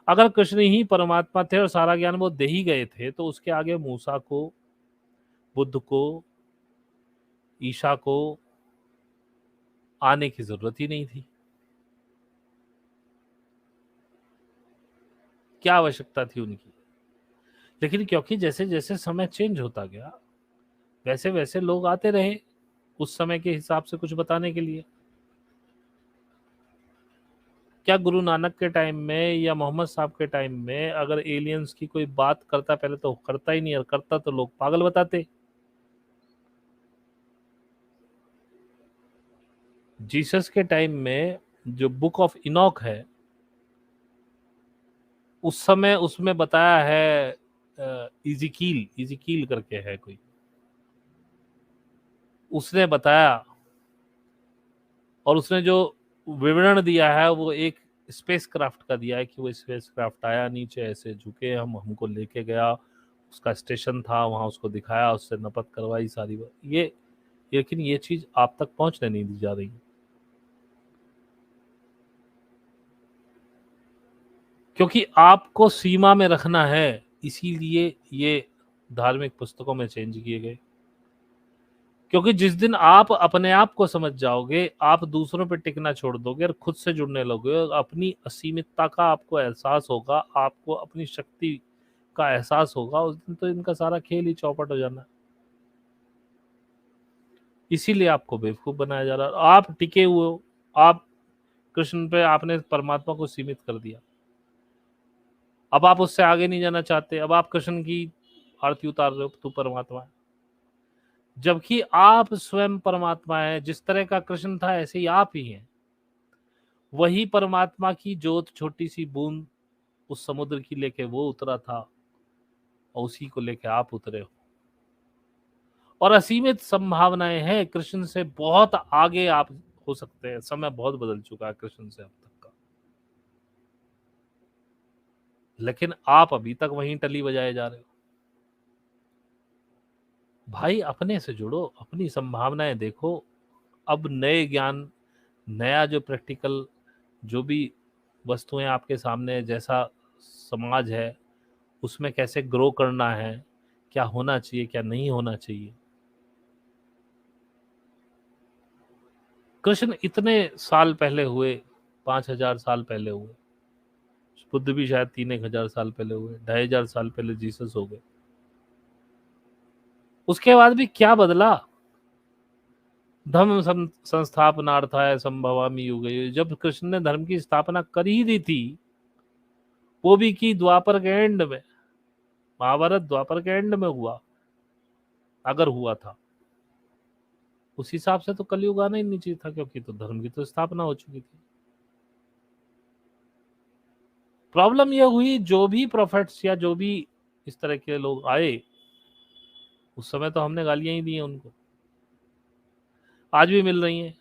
अगर कृष्ण ही परमात्मा थे और सारा ज्ञान वो दे ही गए थे, तो उसके आगे मूसा को, बुद्ध को, ईशा को आने की जरूरत ही नहीं थी। क्या आवश्यकता थी उनकी? लेकिन क्योंकि जैसे जैसे समय चेंज होता गया, वैसे वैसे लोग आते रहे उस समय के हिसाब से कुछ बताने के लिए। क्या गुरु नानक के टाइम में या मोहम्मद साहब के टाइम में अगर एलियंस की कोई बात करता, पहले तो करता ही नहीं, और करता तो लोग पागल बताते। जीसस के टाइम में जो बुक ऑफ इनॉक है, उस समय उसमें बताया है, इजिकील इजिकील करके है कोई, उसने बताया, और उसने जो विवरण दिया है वो एक स्पेस क्राफ्ट का दिया है कि वो स्पेस क्राफ्ट आया, नीचे ऐसे झुके, हमको लेके गया, उसका स्टेशन था वहां, उसको दिखाया, उससे नपत करवाई सारी बात। ये, लेकिन ये चीज आप तक पहुंचने नहीं दी जा रही, क्योंकि आपको सीमा में रखना है। इसीलिए ये धार्मिक पुस्तकों में चेंज किए गए, क्योंकि जिस दिन आप अपने आप को समझ जाओगे, आप दूसरों पे टिकना छोड़ दोगे और खुद से जुड़ने लगोगे, और अपनी असीमितता का आपको एहसास होगा, आपको अपनी शक्ति का एहसास होगा, उस दिन तो इनका सारा खेल ही चौपट हो जाना। इसीलिए आपको बेवकूफ बनाया जा रहा है। आप टिके हुए हो, आप कृष्ण पे, आपने परमात्मा को सीमित कर दिया। अब आप उससे आगे नहीं जाना चाहते, अब आप कृष्ण की आरती उतार रहे हो, तू परमात्मा है, जबकि आप स्वयं परमात्मा है। जिस तरह का कृष्ण था ऐसे ही आप ही हैं। वही परमात्मा की जोत, छोटी सी बूंद उस समुद्र की लेके वो उतरा था, और उसी को लेके आप उतरे हो। और असीमित संभावनाएं हैं, कृष्ण से बहुत आगे आप हो सकते हैं। समय बहुत बदल चुका है कृष्ण से अब तक का, लेकिन आप अभी तक वहीं टली बजाए जा रहे हो। भाई अपने से जुड़ो, अपनी संभावनाएं देखो। अब नए ज्ञान, नया जो प्रैक्टिकल, जो भी वस्तुएं आपके सामने, जैसा समाज है उसमें कैसे ग्रो करना है, क्या होना चाहिए, क्या नहीं होना चाहिए। कृष्ण इतने साल पहले हुए, 5,000 साल पहले हुए, बुद्ध भी शायद 3,000 साल पहले हुए, 2,500 साल पहले जीसस हो गए। उसके बाद भी क्या बदला? धर्म संस्थापनार्थाय संभवामि युगे, जब कृष्ण ने धर्म की स्थापना कर ही दी थी, वो भी की द्वापर के एंड में। महाभारत द्वापर के एंड में हुआ, अगर हुआ था उस हिसाब से तो कलयुग आना ही नहीं चाहिए था, क्योंकि तो धर्म की तो स्थापना हो चुकी थी। प्रॉब्लम यह हुई, जो भी प्रोफेट्स या जो भी इस तरह के लोग आए, उस समय तो हमने गालियां ही दी हैं उनको, आज भी मिल रही हैं।